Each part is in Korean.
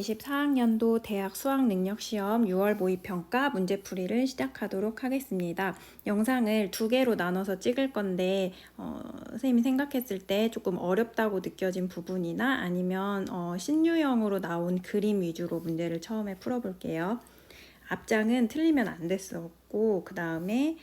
2024학년도 대학 수학능력시험 6월 모의평가 문제풀이를 시작하도록 하겠습니다. 영상을 두 개로 나눠서 찍을 건데 선생님이 생각했을 때 조금 어렵다고 느껴진 부분이나 아니면 신유형으로 나온 그림 위주로 문제를 처음에 풀어볼게요. 앞장은 틀리면 안 됐었고 그 다음에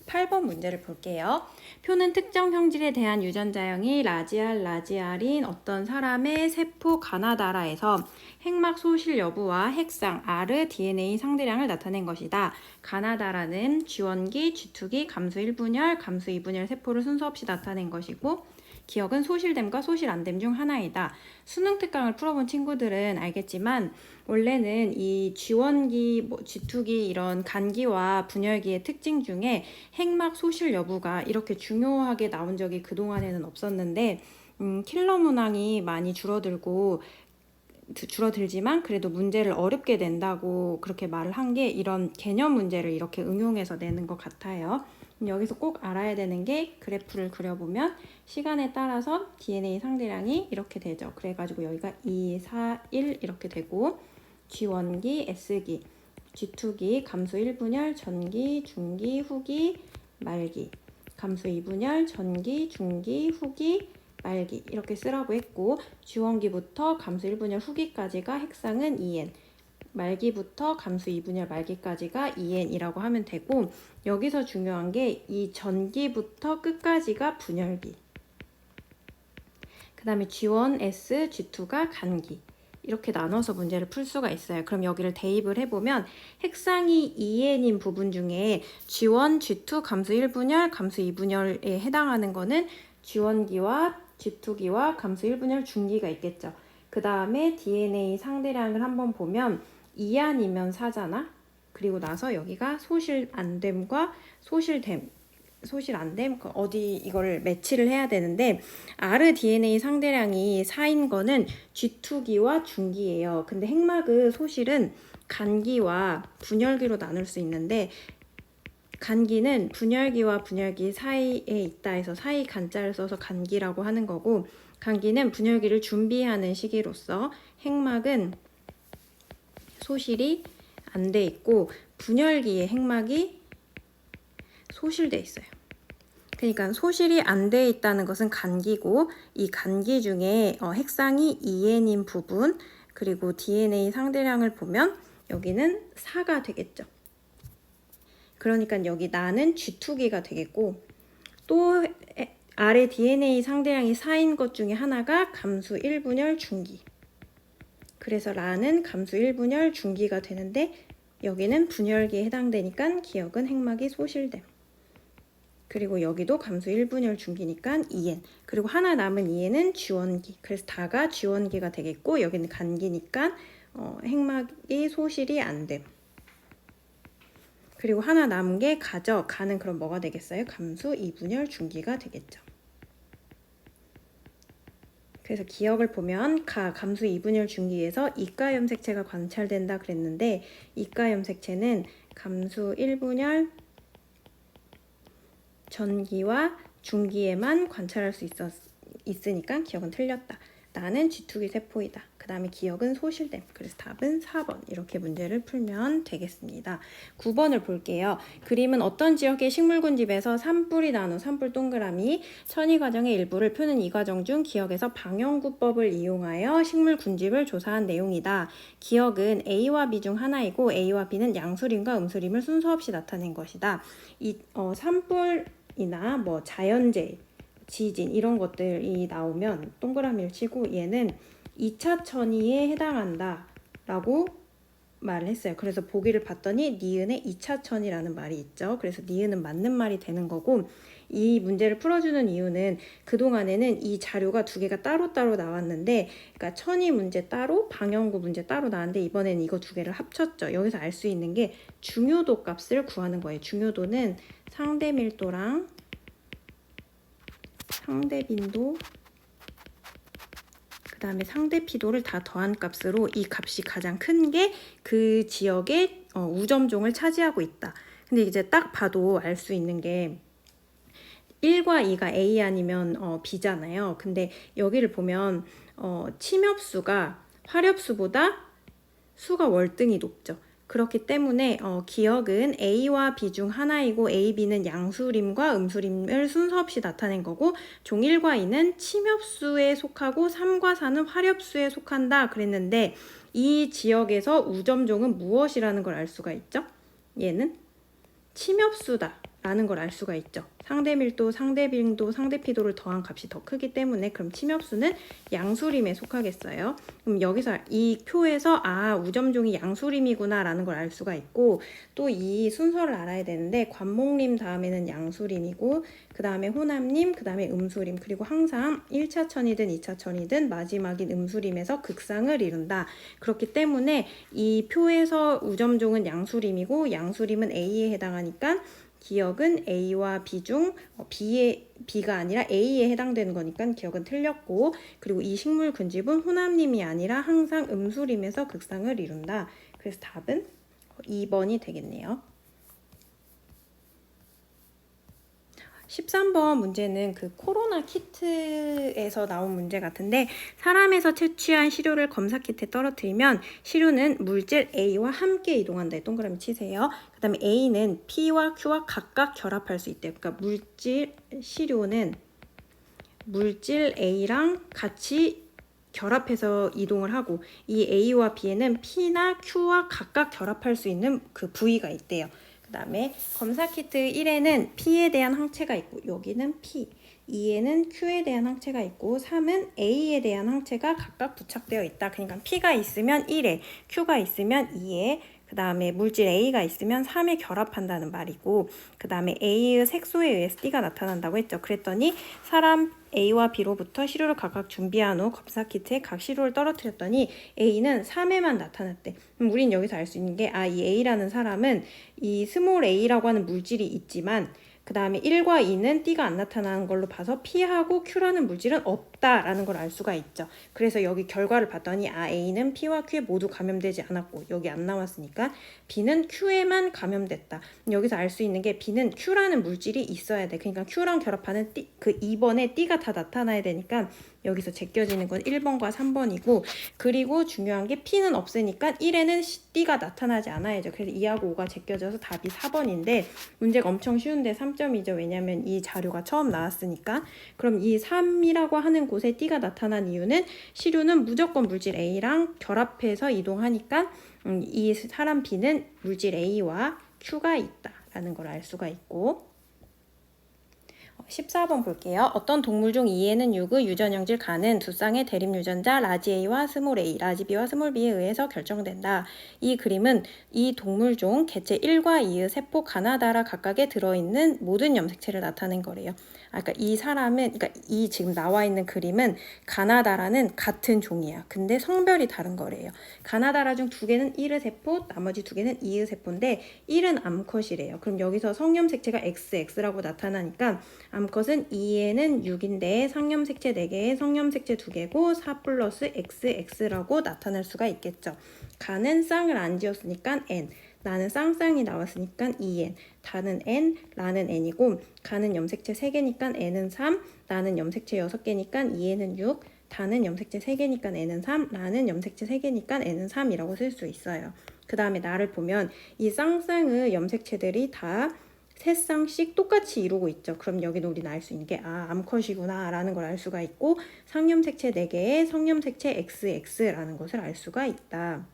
8번 문제를 볼게요. 표는 특정 형질에 대한 유전자형이 라지알인 어떤 사람의 세포 가나다라에서 핵막 소실 여부와 핵상 R, DNA 상대량을 나타낸 것이다. 가나다라는 G1기, G2기, 감수 1분열, 감수 2분열 세포를 순서 없이 나타낸 것이고 기억은 소실됨과 소실 안됨 중 하나이다. 수능 특강을 풀어본 친구들은 알겠지만 원래는 이 G1기, G2기 이런 간기와 분열기의 특징 중에 핵막 소실 여부가 이렇게 중요하게 나온 적이 그동안에는 없었는데 킬러 문항이 많이 줄어들지만 그래도 문제를 어렵게 낸다고 그렇게 말을 한 게 이런 개념 문제를 이렇게 응용해서 내는 것 같아요. 여기서 꼭 알아야 되는 게 그래프를 그려보면 시간에 따라서 DNA 상대량이 이렇게 되죠. 그래가지고 여기가 2, 4, 1 이렇게 되고 G1기, S기, G2기, 감수 1분열, 전기, 중기, 후기, 말기, 감수 2분열, 전기, 중기, 후기, 말기 이렇게 쓰라고 했고 G1기부터 감수 1분열 후기까지가 핵상은 2n, 말기부터 감수 2분열 말기까지가 2n이라고 하면 되고 여기서 중요한 게 이 전기부터 끝까지가 분열기, 그 다음에 G1, S, G2가 간기 이렇게 나눠서 문제를 풀 수가 있어요. 그럼 여기를 대입을 해보면 핵상이 2n인 부분 중에 G1, G2, 감수 1분열, 감수 2분열에 해당하는 거는 G1기와 G2기와 감수 1분열 중기가 있겠죠. 그 다음에 DNA 상대량을 한번 보면 2안이면 4잖아. 그리고 나서 여기가 소실 안됨과 소실 안됨 어디 이걸 매치를 해야 되는데 rDNA 상대량이 4인 거는 G2기와 중기예요. 근데 핵막의 소실은 간기와 분열기로 나눌 수 있는데 간기는 분열기와 분열기 사이에 있다 해서 사이 간자를 써서 간기라고 하는 거고 간기는 분열기를 준비하는 시기로서 핵막은 소실이 안 돼 있고 분열기의 핵막이 소실돼 있어요. 그러니까 소실이 안 돼 있다는 것은 간기고 이 간기 중에 핵상이 2n인 부분 그리고 DNA 상대량을 보면 여기는 4가 되겠죠. 그러니까 여기 나는 G2기가 되겠고 또 아래 DNA 상대량이 4인 것 중에 하나가 감수 1분열 중기. 그래서 라는 감수 1분열 중기가 되는데 여기는 분열기에 해당되니까 기억은 핵막이 소실됨. 그리고 여기도 감수 1분열 중기니까 2n. 그리고 하나 남은 2n은 G1기. 그래서 다가 G1기가 되겠고 여기는 간기니까 핵막이 소실이 안 됨. 그리고 하나 남은 게 가죠. 가는 그럼 뭐가 되겠어요? 감수 2분열 중기가 되겠죠. 그래서 기억을 보면 감수 2분열 중기에서 이가 염색체가 관찰된다 그랬는데 이가 염색체는 감수 1분열 전기와 중기에만 관찰할 수 있으니까 기억은 틀렸다. 나는 G2기 세포이다. 그 다음에 기억은 소실됨. 그래서 답은 4번 이렇게 문제를 풀면 되겠습니다. 9번을 볼게요. 그림은 어떤 지역의 식물군집에서 산불이 나누 산불 동그라미 천이과정의 일부를 표는 이 과정 중 기억에서 방영구법을 이용하여 식물군집을 조사한 내용이다. 기억은 A와 B 중 하나이고 A와 B는 양수림과 음수림을 순서 없이 나타낸 것이다. 이 산불이나 뭐 자연재해 지진 이런 것들이 나오면 동그라미를 치고 얘는 2차 천이에 해당한다 라고 말을 했어요. 그래서 보기를 봤더니 니은에 2차 천이라는 말이 있죠. 그래서 니은은 맞는 말이 되는 거고 이 문제를 풀어주는 이유는 그동안에는 이 자료가 두 개가 따로따로 나왔는데 그러니까 천이 문제 따로 방영구 문제 따로 나왔는데 이번에는 이거 두 개를 합쳤죠. 여기서 알 수 있는 게 중요도 값을 구하는 거예요. 중요도는 상대 밀도랑 상대 빈도 그 다음에 상대 피도를 다 더한 값으로 이 값이 가장 큰 게 그 지역의 우점종을 차지하고 있다. 근데 이제 딱 봐도 알 수 있는 게 1과 2가 A 아니면 B잖아요. 근데 여기를 보면 침엽수가 화렵수보다 수가 월등히 높죠. 그렇기 때문에 기억은 A와 B 중 하나이고 A, B는 양수림과 음수림을 순서 없이 나타낸 거고 종 1과 2는 침엽수에 속하고 3과 4는 화렵수에 속한다 그랬는데 이 지역에서 우점종은 무엇이라는 걸 알 수가 있죠? 얘는 침엽수다 라는 걸 알 수가 있죠. 상대밀도, 상대빈도, 상대피도를 더한 값이 더 크기 때문에 그럼 침엽수는 양수림에 속하겠어요. 그럼 여기서 이 표에서 우점종이 양수림이구나 라는 걸 알 수가 있고 또 이 순서를 알아야 되는데 관목림 다음에는 양수림이고 그 다음에 호남림, 그 다음에 음수림 그리고 항상 1차천이든 2차천이든 마지막인 음수림에서 극상을 이룬다. 그렇기 때문에 이 표에서 우점종은 양수림이고 양수림은 A에 해당하니까 기억은 A와 B 중 B가 아니라 A에 해당되는 거니까 기억은 틀렸고 그리고 이 식물 근집은 호남림이 아니라 항상 음수림에서 극상을 이룬다. 그래서 답은 2번이 되겠네요. 13번 문제는 그 코로나 키트에서 나온 문제 같은데 사람에서 채취한 시료를 검사 키트에 떨어뜨리면 시료는 물질 A와 함께 이동한다. 동그라미 치세요. 그 다음에 A는 P와 Q와 각각 결합할 수 있대요. 그러니까 시료는 물질 A랑 같이 결합해서 이동을 하고 이 A와 B에는 P나 Q와 각각 결합할 수 있는 그 부위가 있대요. 그 다음에 검사 키트 1에는 P에 대한 항체가 있고 여기는 P, 2에는 Q에 대한 항체가 있고 3은 A에 대한 항체가 각각 부착되어 있다. 그러니까 P가 있으면 1에, Q가 있으면 2에, 그 다음에 물질 A가 있으면 3에 결합한다는 말이고 그 다음에 A의 색소에 의해서 D가 나타난다고 했죠. 그랬더니 사람 A와 B로부터 시료를 각각 준비한 후 검사 키트에 각 시료를 떨어뜨렸더니 A는 3에만 나타났대. 그럼 우린 여기서 알 수 있는 게 이 A라는 사람은 이 스몰 a라고 하는 물질이 있지만 그 다음에 1과 2는 D가 안 나타나는 걸로 봐서 P하고 Q라는 물질은 없다라는 걸 알 수가 있죠. 그래서 여기 결과를 봤더니 A는 P와 Q에 모두 감염되지 않았고 여기 안 나왔으니까 B는 Q에만 감염됐다. 여기서 알 수 있는 게 B는 Q라는 물질이 있어야 돼. 그러니까 Q랑 결합하는 그 2번에 D가 다 나타나야 되니까 여기서 제껴지는 건 1번과 3번이고 그리고 중요한 게 P는 없으니까 1에는 D가 나타나지 않아야죠. 그래서 2하고 5가 제껴져서 답이 4번인데 문제가 엄청 쉬운데 3점이죠. 왜냐하면 이 자료가 처음 나왔으니까. 그럼 이 3이라고 하는 곳에 D가 나타난 이유는 시료는 무조건 물질 A랑 결합해서 이동하니까 이 사람 B는 물질 A와 Q가 있다라는 걸 알 수가 있고 14번 볼게요. 어떤 동물 중 2에는 6의 유전형질 가는 두 쌍의 대립 유전자 라지 A와 스몰 a, 라지 B와 스몰 b에 의해서 결정된다. 이 그림은 이 동물 중 개체 1과 2의 세포 가나다라 각각에 들어있는 모든 염색체를 나타낸 거래요. 그러니까 이 사람은, 그러니까 이 지금 나와 있는 그림은 가나다라는 같은 종이야. 근데 성별이 다른 거래요. 가나다라 중 2개는 1의 세포, 나머지 2개는 2의 세포인데 1은 암컷이래요. 그럼 여기서 성염색체가 XX라고 나타나니까 암컷은 2에는 6인데 상염색체 4개에 성염색체 2개고 4 플러스 XX라고 나타낼 수가 있겠죠. 가는 쌍을 안 지었으니까 N, 나는 쌍쌍이 나왔으니까 2N, 다는 N, 라는 N이고 가는 염색체 3개니까 N은 3, 나는 염색체 6개니까 2N은 6, 다는 염색체 3개니까 N은 3, 라는 염색체 3개니까 N은 3이라고 쓸 수 있어요. 그 다음에 나를 보면 이 쌍쌍의 염색체들이 다 3쌍씩 똑같이 이루고 있죠. 그럼 여기는 우리는 알 수 있는 게 암컷이구나 라는 걸 알 수가 있고 상염색체 4개에 성염색체 XX라는 것을 알 수가 있다.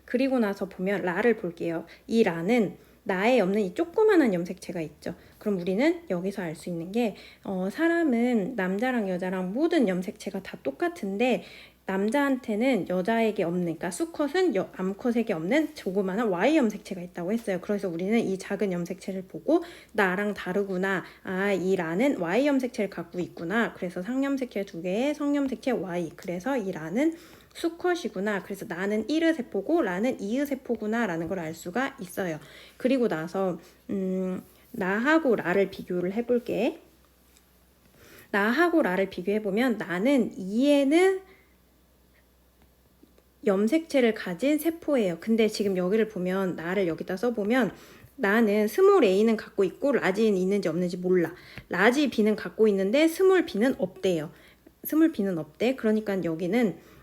그리고 나서 보면 라를 볼게요. 이 라는 나에 없는 이 조그만한 염색체가 있죠. 그럼 우리는 여기서 알 수 있는 게 사람은 남자랑 여자랑 모든 염색체가 다 똑같은데 남자한테는 여자에게 없는, 그러니까 수컷은 암컷에게 없는 조그마한 Y 염색체가 있다고 했어요. 그래서 우리는 이 작은 염색체를 보고 나랑 다르구나. 이 라는 Y 염색체를 갖고 있구나. 그래서 상염색체 2개에 성염색체 Y. 그래서 이 라는 수컷이구나. 그래서 나는 1의 세포고 라는 2의 세포구나 라는 걸 알 수가 있어요. 그리고 나서 나하고 라를 비교를 해볼게. 나하고 라를 비교해보면 나는 2에는 염색체를 가진 세포예요. 근데 지금 여기를 보면 나를 여기다 써보면 나는 스몰 a는 갖고 있고 라지는 있는지 없는지 몰라. 라지 b는 갖고 있는데 스몰 b는 없대요. 스몰 b는 없대. 그러니까 여기는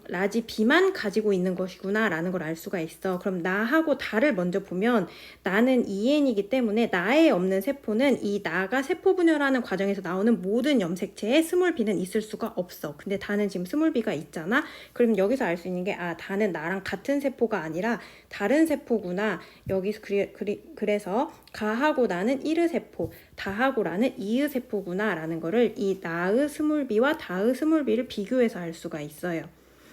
라지 b만 가지고 있는 것이구나 라는 걸 알 수가 있어. 그럼 나하고 다를 먼저 보면 나는 EN이기 때문에 나에 없는 세포는 이 나가 세포 분열하는 과정에서 나오는 모든 염색체에 스몰 b는 있을 수가 없어. 근데 다는 지금 스몰 b가 있잖아. 그럼 여기서 알 수 있는 게 다는 나랑 같은 세포가 아니라 다른 세포구나. 여기서 그래서 가하고 나는 이르 세포, 다하고 라는 이으 세포구나 라는 거를 이 나의 스몰 b와 다의 스몰 b를 비교해서 알 수가 있어요.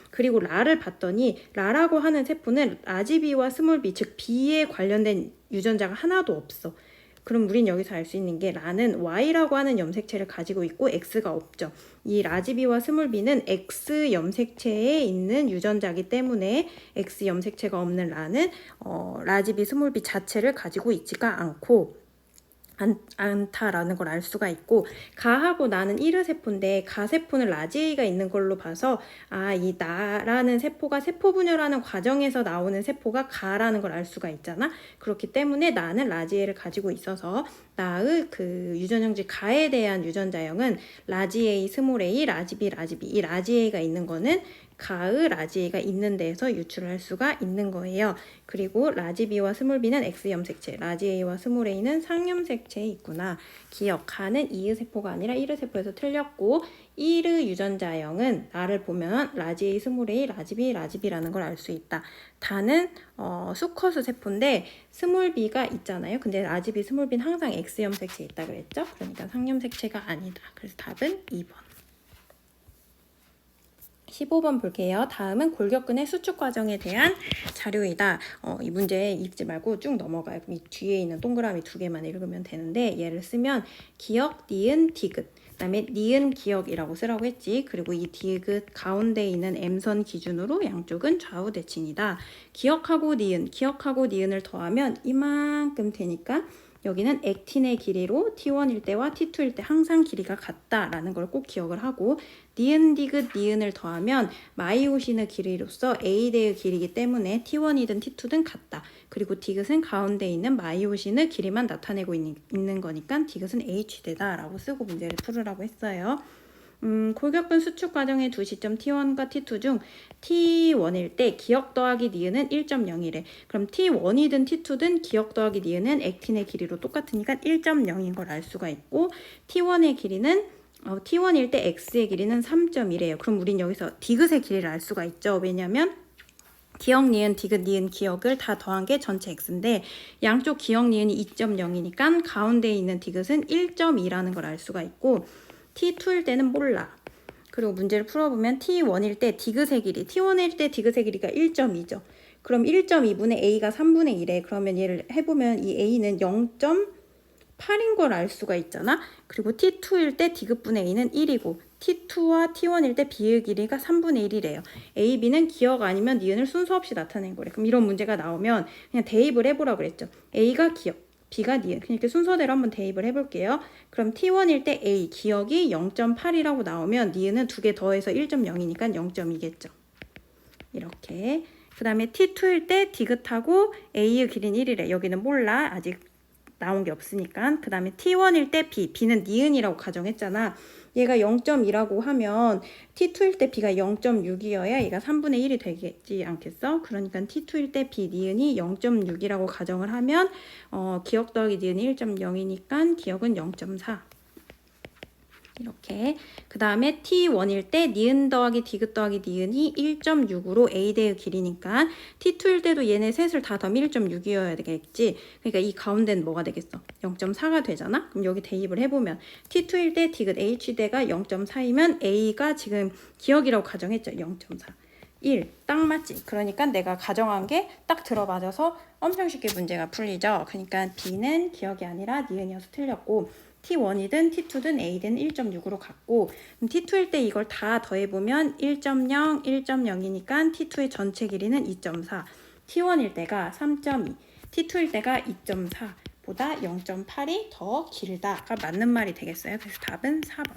그리고 라를 봤더니 라라고 하는 세포는 라지 b와 스몰 b, 즉 b에 관련된 유전자가 하나도 없어. 그럼 우린 여기서 알 수 있는 게 라는 Y라고 하는 염색체를 가지고 있고 X가 없죠. 이 라지 b와 스몰 b는 X 염색체에 있는 유전자이기 때문에 X 염색체가 없는 라는 라지 b, 스몰 b 자체를 가지고 있지가 않다라는 걸 알 수가 있고, 가하고 나는 이르 세포인데 가 세포는 라지 A가 있는 걸로 봐서 이 나라는 세포가 세포 분열하는 과정에서 나오는 세포가 가라는 걸 알 수가 있잖아. 그렇기 때문에 나는 라지 A를 가지고 있어서 나의 그 유전형질 가에 대한 유전자형은 라지 A, 스몰 a, 라지 B, 라지 B. 이 라지 A가 있는 거는 가의 라지 A가 있는 데에서 유출을 할 수가 있는 거예요. 그리고 라지 B와 스몰 b는 X 염색체, 라지 A와 스몰 a는 상염색체에 있구나. 기억, 가는 이의 세포가 아니라 이르 세포에서 틀렸고, 이르 유전자형은 나를 보면 라지 A, 스몰 a, 라지 B, 라지 B라는 걸 알 수 있다. 다는 수커스 세포인데 스몰 b가 있잖아요. 근데 라지 B, 스몰 b는 항상 X 염색체에 있다 그랬죠? 그러니까 상염색체가 아니다. 그래서 답은 2번. 15번 볼게요. 다음은 골격근의 수축 과정에 대한 자료이다. 이 문제 읽지 말고 쭉 넘어가요. 이 뒤에 있는 동그라미 2개만 읽으면 되는데, 얘를 쓰면 기역, 니은, 디귿, 그 다음에 니은 기역이라고 쓰라고 했지. 그리고 이 디귿 가운데 있는 M선 기준으로 양쪽은 좌우 대칭이다. 기역하고 니은을 더하면 이만큼 되니까 여기는 액틴의 길이로 T1일 때와 T2일 때 항상 길이가 같다라는 걸 꼭 기억을 하고, 니은, 디귿, 니은을 더하면 마이오신의 길이로서 A대의 길이기 때문에 T1이든 T2든 같다. 그리고 디귿은 가운데 있는 마이오신의 길이만 나타내고 있는 거니까 디귿은 H대다라고 쓰고 문제를 풀으라고 했어요. 골격근 수축 과정의 두 시점 T1과 T2 중 T1일 때 기역 더하기 니은은 1.0이래. 그럼 T1이든 T2든 기역 더하기 니은은 액틴의 길이로 똑같으니까 1.0인 걸 알 수가 있고, T1의 길이는 T1일 때 X의 길이는 3.1이에요. 그럼 우린 여기서 디귿의 길이를 알 수가 있죠. 왜냐면 기역, 니은, 디귿, 니은, 기역을 다 더한 게 전체 X인데 양쪽 기역, 니은이 2.0이니까 가운데 있는 디귿은 1.2라는 걸 알 수가 있고, T2일 때는 몰라. 그리고 문제를 풀어보면 T1일 때 디귿의 길이, T1일 때 디귿의 길이가 1.2죠. 그럼 1.2분의 A가 3분의 1에, 그러면 얘를 해보면 이 A는 0.8인 걸 알 수가 있잖아. 그리고 T2일 때 디귿분의 A는 1이고 T2와 T1일 때 B의 길이가 3분의 1이래요. A, B는 기역 아니면 니은을 순서 없이 나타낸 거래. 그럼 이런 문제가 나오면 그냥 대입을 해보라고 그랬죠. A가 기역, B가 니은. 그냥 이렇게 순서대로 한번 대입을 해볼게요. 그럼 T1일 때 A, 기역이 0.8이라고 나오면 니은은 2개 더해서 1.0이니까 0.2겠죠. 이렇게. 그 다음에 T2일 때 디귿하고 A의 길이는 1이래. 여기는 몰라. 아직 나온 게 없으니까. 그 다음에 T1일 때 B, B는 니은이라고 가정했잖아. 얘가 0.2라고 하면 T2일 때 B가 0.6이어야 얘가 3분의 1이 되겠지 않겠어? 그러니까 T2일 때 B, 니은이 0.6이라고 가정을 하면 기역 더하기 니은이 1.0이니까 기역은 0.4. 이렇게. 그 다음에 T1일 때 니은 더하기 디귿 더하기 니은이 1.6으로 A대의 길이니까 T2일 때도 얘네 셋을 다 더하면 1.6이어야 되겠지. 그러니까 이 가운데는 뭐가 되겠어? 0.4가 되잖아? 그럼 여기 대입을 해보면 T2일 때 디귿 H대가 0.4이면 A가 지금 기역이라고 가정했죠. 0.4. 1. 딱 맞지? 그러니까 내가 가정한 게 딱 들어맞아서 엄청 쉽게 문제가 풀리죠. 그러니까 B는 기역이 아니라 니은이어서 틀렸고, T1이든 T2든 A든 1.6으로 갔고, T2일 때 이걸 다 더해보면 1.0, 1.0이니까 T2의 전체 길이는 2.4, T1일 때가 3.2, T2일 때가 2.4보다 0.8이 더 길다가 맞는 말이 되겠어요. 그래서 답은 4번.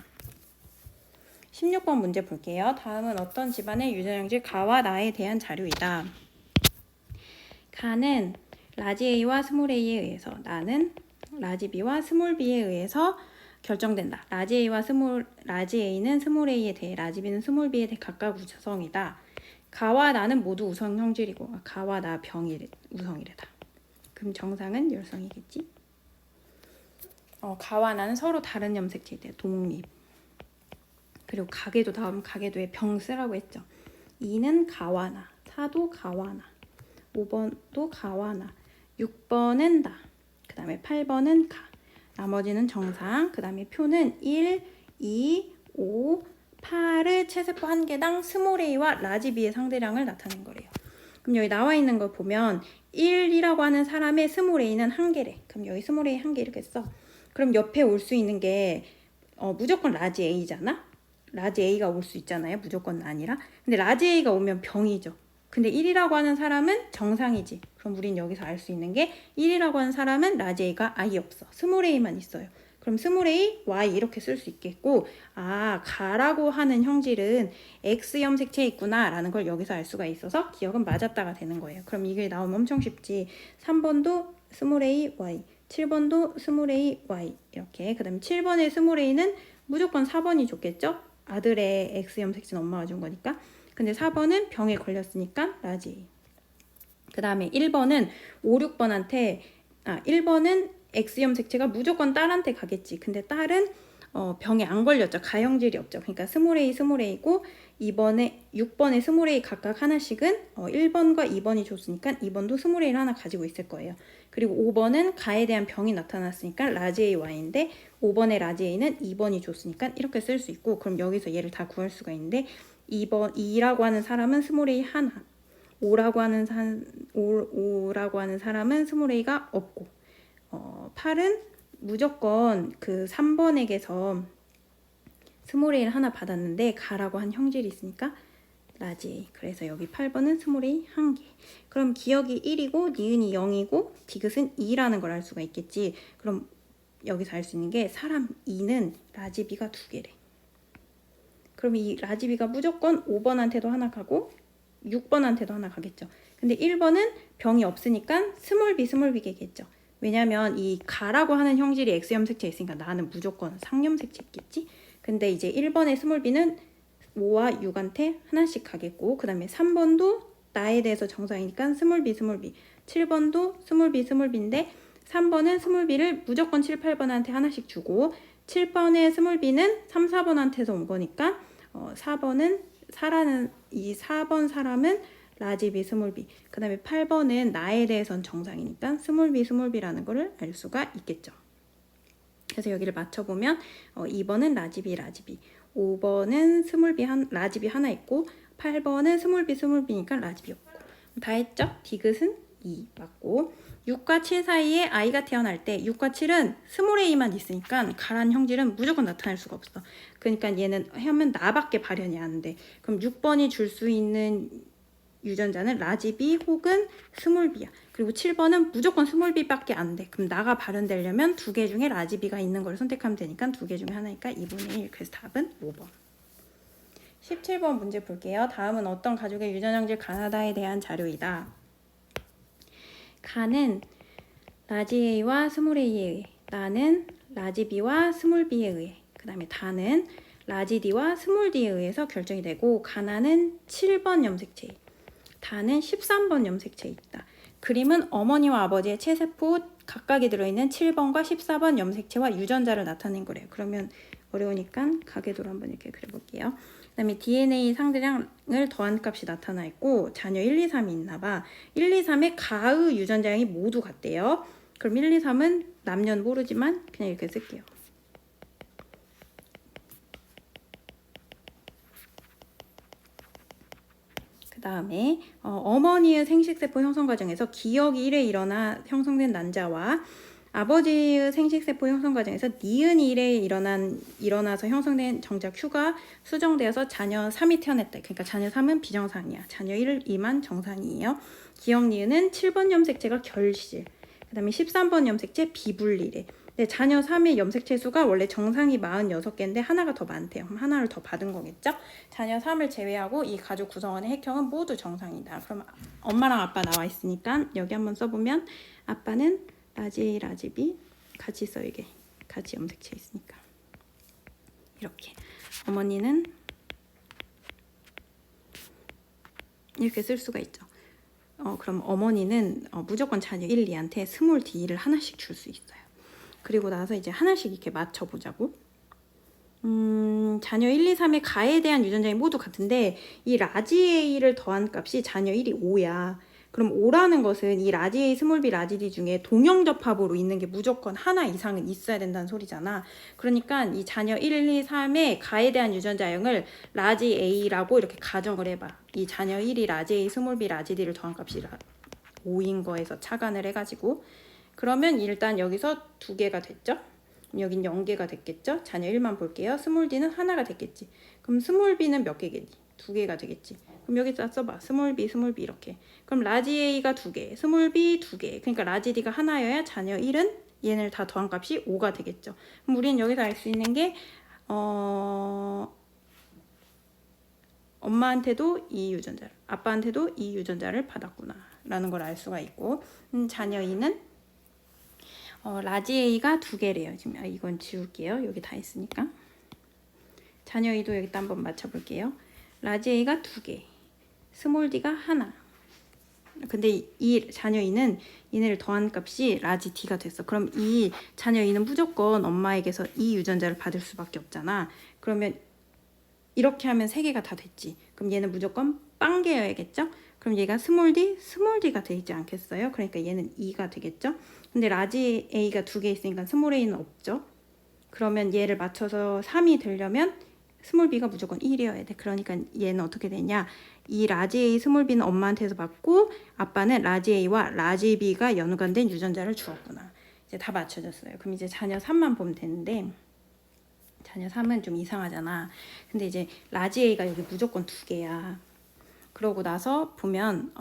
16번 문제 볼게요. 다음은 어떤 집안의 유전형질 가와 나에 대한 자료이다. 가는 라지 A와 스몰 A에 의해서, 나는 라지 B와 스몰 B에 의해서 결정된다. 라지 A는 스몰 A에 대해 라지 B는 스몰 B에 대해 각각 우성이다. 가와 나는 모두 우성 형질이고 가와 나 병이 우성이래다. 그럼 정상은 열성이겠지? 가와 나는 서로 다른 염색체에 대해 독립. 그리고 가계도 다음 가계도에 병 쓰라고 했죠. 2는 가와 나, 4도 가와 나, 5번도 가와 나, 6번은 나, 그 다음에 8번은 가. 나머지는 정상. 그 다음에 표는 1, 2, 5, 8을 체세포 한 개당 스몰 a와 라지 b의 상대량을 나타낸 거래요. 그럼 여기 나와 있는 걸 보면 1이라고 하는 사람의 스몰 a는 한 개래. 그럼 여기 스몰 a 한 개 이렇게 써. 그럼 옆에 올 수 있는 게 무조건 라지 a잖아. 라지 a가 올 수 있잖아요. 무조건 아니라. 근데 라지 a가 오면 병이죠. 근데 1이라고 하는 사람은 정상이지. 그럼 우린 여기서 알 수 있는 게 1이라고 하는 사람은 라지 a가 아예 없어. 스몰 a만 있어요. 그럼 스몰 a, y 이렇게 쓸 수 있겠고 가라고 하는 형질은 X 염색체에 있구나 라는 걸 여기서 알 수가 있어서 기억은 맞았다가 되는 거예요. 그럼 이게 나오면 엄청 쉽지. 3번도 스몰 a, y 7번도 스몰 a, y 이렇게. 그 다음에 7번의 스몰 a는 무조건 4번이 좋겠죠? 아들의 X 염색체는 엄마가 준 거니까. 근데 4번은 병에 걸렸으니까 라지 A. 그 다음에 1번은 5, 6번한테 1번은 X 염색체가 무조건 딸한테 가겠지. 근데 딸은 병에 안 걸렸죠. 가형질이 없죠. 그러니까 스몰 A, 스몰 A고 6번에 스몰 A 각각 하나씩은 1번과 2번이 줬으니까 2번도 스몰 A를 하나 가지고 있을 거예요. 그리고 5번은 가에 대한 병이 나타났으니까 라지 A, Y인데 5번의 라지 A는 2번이 줬으니까 이렇게 쓸 수 있고 그럼 여기서 얘를 다 구할 수가 있는데 2라고 하는 사람은 스몰 A 하나 5라고 하는 사람은 스몰 A가 없고 8은 무조건 그 3번에게서 스몰 A를 하나 받았는데 가라고 한 형질이 있으니까 라지 A. 그래서 여기 8번은 스몰 A 한 개. 그럼 기억이 1이고 니은이 0이고 디귿은 2라는 걸 알 수가 있겠지. 그럼 여기서 알 수 있는 게 사람 2는 라지 B가 두 개래. 그럼 이 라지 B가 무조건 5번한테도 하나 가고 6번한테도 하나 가겠죠. 근데 1번은 병이 없으니까 스몰 B, 스몰 B겠죠. 왜냐면 이 가라고 하는 형질이 X 염색체에 있으니까 나는 무조건 상염색체겠지. 근데 이제 1번의 스몰 B는 5와 6한테 하나씩 가겠고 그 다음에 3번도 나에 대해서 정상이니까 스몰 B, 스몰 B 7번도 스몰 B, 스몰 B인데 3번은 스몰 B를 무조건 7, 8번한테 하나씩 주고 7번의 스몰 B는 3, 4번한테서 온 거니까 4번은 이 4번 사람은 라지 B, 스몰 B. 그 다음에 8번은 나에 대해선 정상이니까 스몰 B, 스몰 B라는 거를 알 수가 있겠죠. 그래서 여기를 맞춰보면 2번은 라지 B, 라지 B. 5번은 스몰 B, 라지 B 하나 있고 8번은 스몰 B, 스몰 B니까 라지 B 없고. 다 했죠? 디귿은 2 맞고 6과 7 사이에 I가 태어날 때 6과 7은 스몰 A만 있으니까 가란 형질은 무조건 나타날 수가 없어. 그러니까 얘는 하면 나밖에 발현이 안 돼. 그럼 6번이 줄 수 있는 유전자는 라지 B 혹은 스몰 B야. 그리고 7번은 무조건 스몰 B밖에 안 돼. 그럼 나가 발현되려면 두 개 중에 라지 B가 있는 걸 선택하면 되니까 두 개 중에 하나니까 2분의 1. 그래서 답은 5번. 17번 문제 볼게요. 다음은 어떤 가족의 유전형질 가나다에 대한 자료이다. 가는 라지 A와 스몰 A에 의해, 나는 라지 B와 스몰 B에 의해, 그 다음에 다는 라지 D와 스몰 D에 의해서 결정이 되고 가나는 7번 염색체, 다는 13번 염색체에 있다. 그림은 어머니와 아버지의 체세포 각각에 들어있는 7번과 14번 염색체와 유전자를 나타낸 거래요. 그러면 어려우니까 가계도로 한번 이렇게 그려볼게요. 그 다음에 DNA 상대량을 더한 값이 나타나 있고 자녀 1, 2, 3이 있나 봐. 1, 2, 3의 가의 유전자량이 모두 같대요. 그럼 1, 2, 3은 남녀는 모르지만 그냥 이렇게 쓸게요. 그 다음에 어머니의 생식세포 형성 과정에서 기억이 1회 일어나 형성된 난자와 아버지의 생식세포 형성 과정에서 니은이 1회 일어나서 형성된 정작 Q가 수정되어서 자녀 3이 태어났다. 그러니까 자녀 3은 비정상이야. 자녀 1, 2만 정상이에요. 기억 니은은 7번 염색체가 결실, 그 다음에 13번 염색체 비분리래. 네, 자녀 3의 염색체 수가 원래 정상이 46개인데 하나가 더 많대요. 그럼 하나를 더 받은 거겠죠? 자녀 3을 제외하고 이 가족 구성원의 획형은 모두 정상이다. 그럼 엄마랑 아빠 나와 있으니까 여기 한번 써보면 아빠는 라지 A, 라지 B 같이 써. 이게 같이 염색체 있으니까. 이렇게. 어머니는 이렇게 쓸 수가 있죠. 그럼 어머니는 무조건 자녀 1, 2한테 스몰 d를 하나씩 줄 수 있어요. 그리고 나서 이제 하나씩 이렇게 맞춰보자고. 자녀 1, 2, 3의 가에 대한 유전자이 모두 같은데 이 라지 A를 더한 값이 자녀 1이 5야. 그럼 5라는 것은 이 라지 A, 스몰 b, 라지 D 중에 동형접합으로 있는 게 무조건 하나 이상은 있어야 된다는 소리잖아. 그러니까 이 자녀 1, 2, 3의 가에 대한 유전자형을 라지 A라고 이렇게 가정을 해봐. 이 자녀 1이 라지 A, 스몰 b, 라지 D를 더한 값이 5인 거에서 차관을 해가지고 그러면 일단 여기서 2개가 됐죠? 여긴 0개가 됐겠죠? 자녀 1만 볼게요. 스몰 d는 하나가 됐겠지. 그럼 스몰 b는 몇 개겠니? 2개가 되겠지. 그럼 여기다 써봐. 스몰 b 이렇게. 그럼 라지 a가 2개, 스몰 b 2개. 그러니까 라지 d가 하나여야 자녀 1은 얘네를 다 더한 값이 5가 되겠죠. 그럼 우리는 여기서 알 수 있는 게 엄마한테도 이 유전자를, 아빠한테도 이 유전자를 받았구나 라는 걸 알 수가 있고 자녀 2는 라지 A가 2개래요. 지금 이건 지울게요. 여기 다 있으니까. 자녀 2도 여기다 한번 맞춰볼게요. 라지 A가 2개, 스몰 D가 하나. 근데 이 자녀 2는 얘네를 더한 값이 라지 D가 됐어. 그럼 이 자녀 2는 무조건 엄마에게서 이 유전자를 받을 수밖에 없잖아. 그러면 이렇게 하면 3개가 다 됐지. 그럼 얘는 무조건 빵개여야겠죠? 그럼 얘가 스몰 D가 되지 않겠어요? 그러니까 얘는 2가 되겠죠? 근데 라지 A가 2개 있으니까 스몰 A는 없죠? 그러면 얘를 맞춰서 3이 되려면 스몰 B가 무조건 1이어야 돼. 그러니까 얘는 어떻게 되냐? 이 라지 A, 스몰 B는 엄마한테서 받고 아빠는 라지 A와 라지 B가 연관된 유전자를 주었구나. 이제 다 맞춰졌어요. 그럼 이제 자녀 3만 보면 되는데 자녀 3은 좀 이상하잖아. 근데 이제 라지 A가 여기 무조건 2개야. 그러고 나서 보면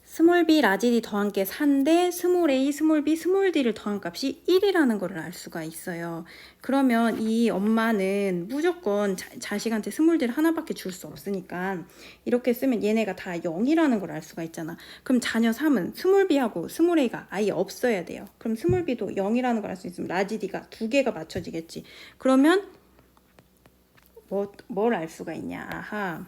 스몰 b, 라지 d 더한 게 4인데 스몰 a, 스몰 b, 스몰 d를 더한 값이 1이라는 거를 알 수가 있어요. 그러면 이 엄마는 무조건 자식한테 스몰 d를 하나밖에 줄 수 없으니까 이렇게 쓰면 얘네가 다 0이라는 걸 알 수가 있잖아. 그럼 자녀 3은 스몰 b하고 스몰 a가 아예 없어야 돼요. 그럼 스몰 b도 0이라는 걸 알 수 있으면 라지 d가 2개가 맞춰지겠지. 그러면 뭘 알 수가 있냐? 아하.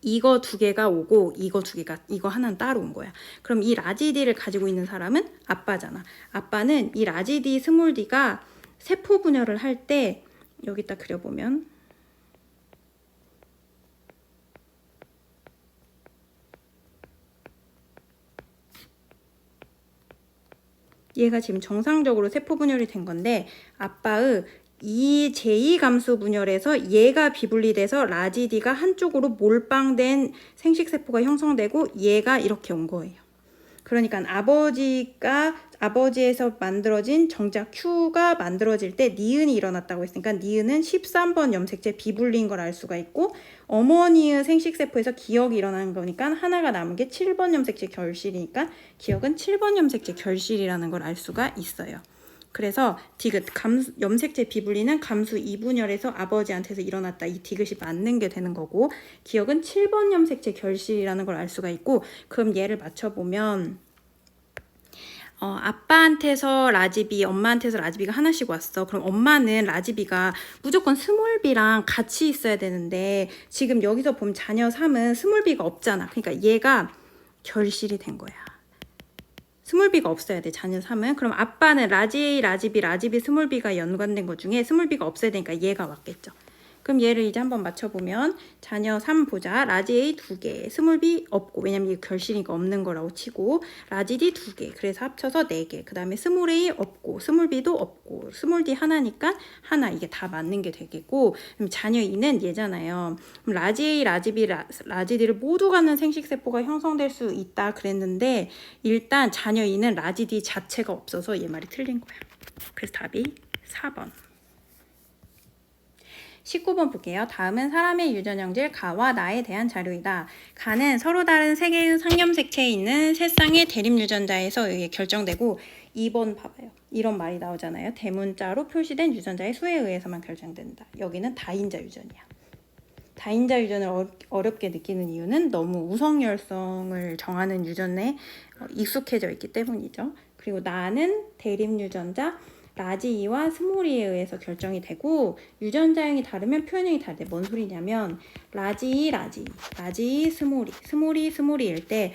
이거 2개가 오고 이거 하나는 따로 온 거야. 그럼 이 라지 D를 가지고 있는 사람은 아빠잖아. 아빠는 이 라지 D, 스몰 D가 세포 분열을 할 때 여기다 그려보면 얘가 지금 정상적으로 세포 분열이 된 건데 아빠의 이 제2감수 분열에서 얘가 비분리돼서 라지 D가 한쪽으로 몰빵된 생식세포가 형성되고 얘가 이렇게 온 거예요. 그러니까 아버지에서 만들어진 정작 Q가 만들어질 때 니은이 일어났다고 했으니까 니은은 13번 염색체 비분리인 걸 알 수가 있고 어머니의 생식세포에서 기억이 일어나는 거니까 하나가 남은 게 7번 염색체 결실이니까 기억은 7번 염색체 결실이라는 걸 알 수가 있어요. 그래서 디귿 염색체 비분리는 감수 2분열에서 아버지한테서 일어났다. 이 디귿이 맞는 게 되는 거고 기억은 7번 염색체 결실이라는 걸 알 수가 있고 그럼 얘를 맞춰보면 아빠한테서 라지비, 엄마한테서 라지비가 하나씩 왔어. 그럼 엄마는 라지비가 무조건 스몰 b랑 같이 있어야 되는데 지금 여기서 보면 자녀 3은 스몰 b가 없잖아. 그러니까 얘가 결실이 된 거야. 스몰 b가 없어야 돼. 자녀 3은. 그럼 아빠는 라지 A, 라지 B, 라지 B, 스몰 b가 연관된 것 중에 스몰 b가 없어야 되니까 얘가 왔겠죠. 그럼 얘를 이제 한번 맞춰보면 자녀 3 보자. 라지 A 2개, 스몰 b 없고 왜냐면 이게 결실이니까 없는 거라고 치고 라지 D 2개, 그래서 합쳐서 4개. 그 다음에 스몰 A 없고 스몰 b도 없고 스몰 D 하나니까 하나, 이게 다 맞는 게 되겠고 그럼 자녀 2는 얘잖아요. 그럼 라지 A, 라지 B, 라지 D를 모두 갖는 생식세포가 형성될 수 있다 그랬는데 일단 자녀 2는 라지 D 자체가 없어서 얘 말이 틀린 거야. 그래서 답이 4번. 19번 볼게요. 다음은 사람의 유전형질 가와 나에 대한 자료이다. 가는 서로 다른 세 개의 상염색체에 있는 세 쌍의 대립 유전자에서 의해 결정되고 2번 봐봐요. 이런 말이 나오잖아요. 대문자로 표시된 유전자의 수에 의해서만 결정된다. 여기는 다인자 유전이야. 다인자 유전을 어렵게 느끼는 이유는 너무 우성열성을 정하는 유전에 익숙해져 있기 때문이죠. 그리고 나는 대립 유전자, 라지 E와 스몰 E에 의해서 결정이 되고 유전자형이 다르면 표현형이 다르대. 뭔 소리냐면 라지 E, 라지 E, 스몰 E일 때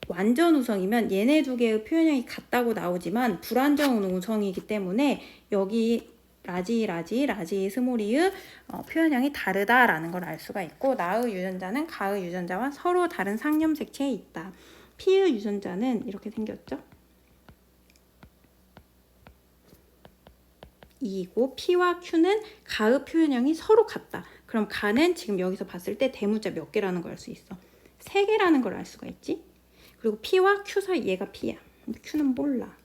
완전 우성이면 얘네 두 개의 표현형이 같다고 나오지만 불완전 우성이기 때문에 여기 라지 E, 스몰 E의 표현형이 다르다라는 걸 알 수가 있고 나의 유전자는 가의 유전자와 서로 다른 상념 색채에 있다. P의 유전자는 이렇게 생겼죠. E이고 P와 Q는 가의 표현형이 서로 같다. 그럼 가는 지금 여기서 봤을 때 대문자 몇 개라는 걸 알 수 있어. 3개라는 걸 알 수가 있지. 그리고 P와 Q 사이 얘가 P야. Q는 몰라.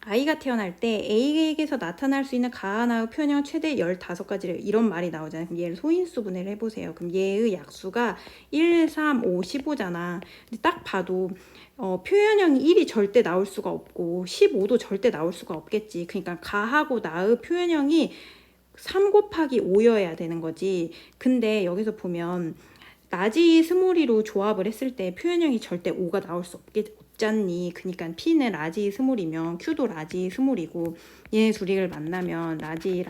아이가 태어날 때 A에게서 나타날 수 있는 가와 나의 표현형 최대 15가지를 이런 말이 나오잖아요. 그럼 얘를 소인수 분해를 해보세요. 그럼 얘의 약수가 1, 3, 5, 15잖아. 근데 딱 봐도 표현형이 1이 절대 나올 수가 없고 15도 절대 나올 수가 없겠지. 그러니까 가하고 나의 표현형이 3 곱하기 5여야 되는 거지. 근데 여기서 보면 라지 스몰이로 조합을 했을 때 표현형이 절대 5가 나올 수 없잖니. 그러니까 P는 라지 스몰이면 Q도 라지 스몰이고 얘네 둘이를 만나면 라지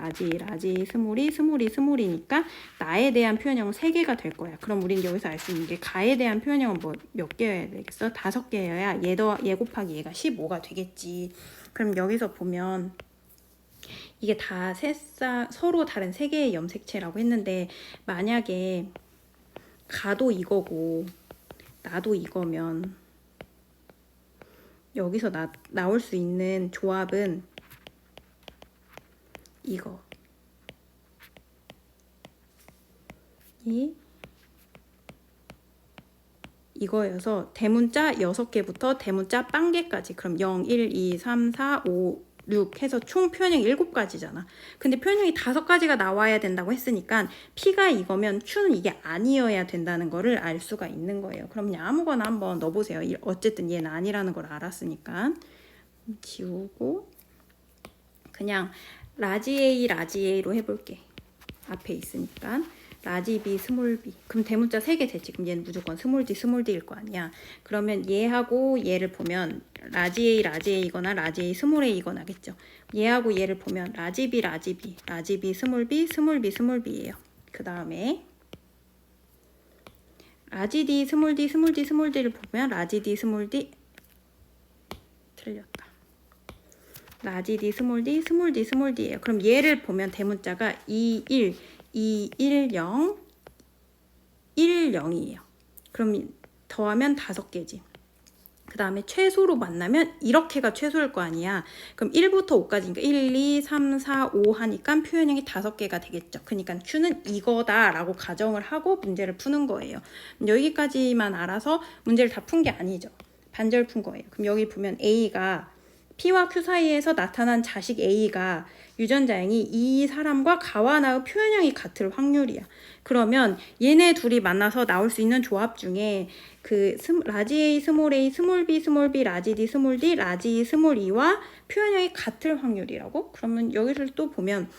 스몰이니까 나에 대한 표현형은 3개가 될 거야. 그럼 우린 여기서 알 수 있는 게 가에 대한 표현형은 몇 개여야 되겠어? 5개여야 얘 곱하기 얘가 15가 되겠지. 그럼 여기서 보면 이게 다 서로 다른 3개의 염색체라고 했는데 만약에 가도 이거고 나도 이거면 여기서 나올 수 있는 조합은 이거여서 대문자 6개부터 대문자 빵개까지 그럼 0, 1, 2, 3, 4, 5, 6 해서 총 표현형이 7가지잖아. 근데 표현형이 5가지가 나와야 된다고 했으니까 P가 이거면 Q는 이게 아니어야 된다는 거를 알 수가 있는 거예요. 그럼 그냥 아무거나 한번 넣어보세요. 어쨌든 얘는 아니라는 걸 알았으니까. 지우고 그냥 라지 A로 해볼게. 앞에 있으니까. 라지 B, 스몰 B. 그럼 대문자 3개 됐지. 그럼 얘는 무조건 스몰 D일 거 아니야. 그러면 얘하고 얘를 보면 라지 A이거나 라지 A, 스몰 A이거나겠죠. 얘하고 얘를 보면 라지 B, 스몰 B예요. 그 다음에 라지 D, 스몰 D를 보면 라지 D, 스몰 D 틀렸다. 라지 D, 스몰 D예요. 그럼 얘를 보면 대문자가 2, 1, 2, 1, 0, 1, 0이에요. 그럼 더하면 5개지. 그 다음에 최소로 만나면 이렇게가 최소일 거 아니야. 그럼 1부터 5까지니까 1, 2, 3, 4, 5 하니까 표현형이 5개가 되겠죠. 그러니까 Q는 이거다라고 가정을 하고 문제를 푸는 거예요. 여기까지만 알아서 문제를 다 푼 게 아니죠. 반절 푼 거예요. 그럼 여기 보면 A가 P와 Q 사이에서 나타난 자식 A가 유전자형이 이 사람과 가와 나의 표현형이 같을 확률이야. 그러면 얘네 둘이 만나서 나올 수 있는 조합 중에 그 라지 A, 스몰 B, 라지 D, 스몰 D, 라지 E, 스몰 E와 표현형이 같을 확률이라고? 그러면 여기를 또 보면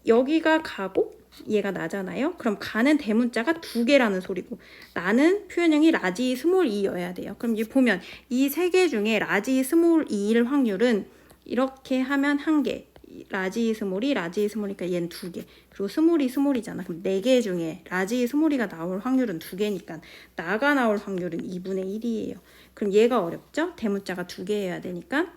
여기가 가고 얘가 나잖아요. 그럼 가는 대문자가 2개라는 소리고 나는 표현형이 라지 스몰 E여야 돼요. 그럼 이제 보면 이 3개 중에 라지 스몰 E일 확률은 이렇게 하면 1개. 라지 스몰이니까 얘는 2개. 그리고 스몰이잖아. 그럼 4개 중에 라지 스몰이가 나올 확률은 2개니까 나가 나올 확률은 2분의 1이에요. 그럼 얘가 어렵죠? 대문자가 2개여야 되니까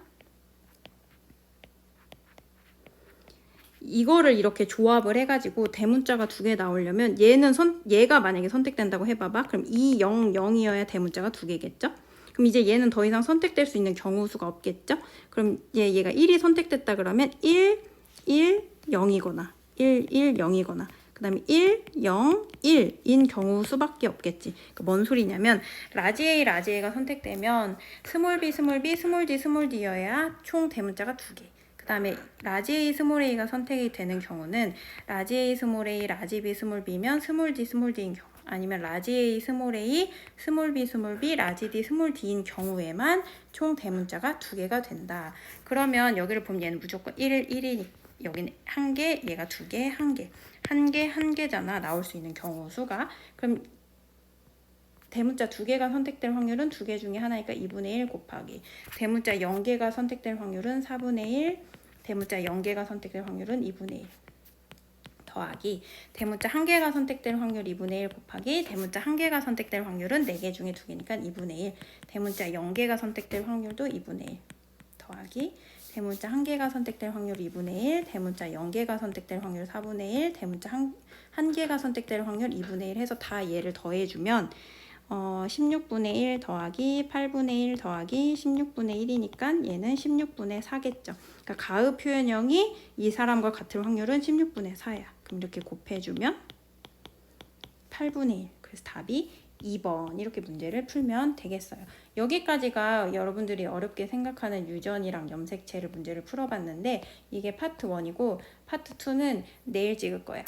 이거를 이렇게 조합을 해가지고 대문자가 2개 나오려면 얘가 만약에 선택된다고 해봐봐. 그럼 2, 0, 0이어야 대문자가 2개겠죠? 그럼 이제 얘는 더 이상 선택될 수 있는 경우 수가 없겠죠? 그럼 얘가 1이 선택됐다 그러면 1, 1, 0이거나 1, 1, 0이거나 그 다음에 1, 0, 1인 경우 수밖에 없겠지. 그러니까 뭔 소리냐면 라지 A가 선택되면 스몰 B, 스몰 D여야 총 대문자가 2개. 그 다음에 라지 A, 스몰 A가 선택이 되는 경우는 라지 A, 스몰 A, 라지 B, 스몰 B면 스몰 D인 경우 아니면 라지 A, 스몰 A, 스몰 B, 라지 D, 스몰 D인 경우에만 총 대문자가 2개가 된다. 그러면 여기를 보면 얘는 무조건 1이니 여기는 1개, 얘가 2개, 1개. 1개잖아. 나올 수 있는 경우 수가. 그럼 대문자 2개가 선택될 확률은 2개 중에 하나니까 2분의 1 곱하기 대문자 0개가 선택될 확률은 4분의 1 대문자 0개가 선택될 확률은 2분의 1 더하기 대문자 1개가 선택될 확률 2분의 1 곱하기 대문자 1개가 선택될 확률은 4개 중에 2개니까 2분의 1 대문자 0개가 선택될 확률도 2분의 1 더하기 대문자 1개가 선택될 확률 2분의 1 대문자 0개가 선택될 확률 4분의 1 대문자 1개가 선택될 확률 2분의 1 해서 다 얘를 더해주면 16분의 1 더하기 8분의 1 더하기 16분의 1이니까 얘는 16분의 4겠죠. 그러니까 가의 표현형이 이 사람과 같을 확률은 16분의 4야. 그럼 이렇게 곱해주면 8분의 1. 그래서 답이 2번 이렇게 문제를 풀면 되겠어요. 여기까지가 여러분들이 어렵게 생각하는 유전이랑 염색체를 문제를 풀어봤는데 이게 파트 1이고 파트 2는 내일 찍을 거야.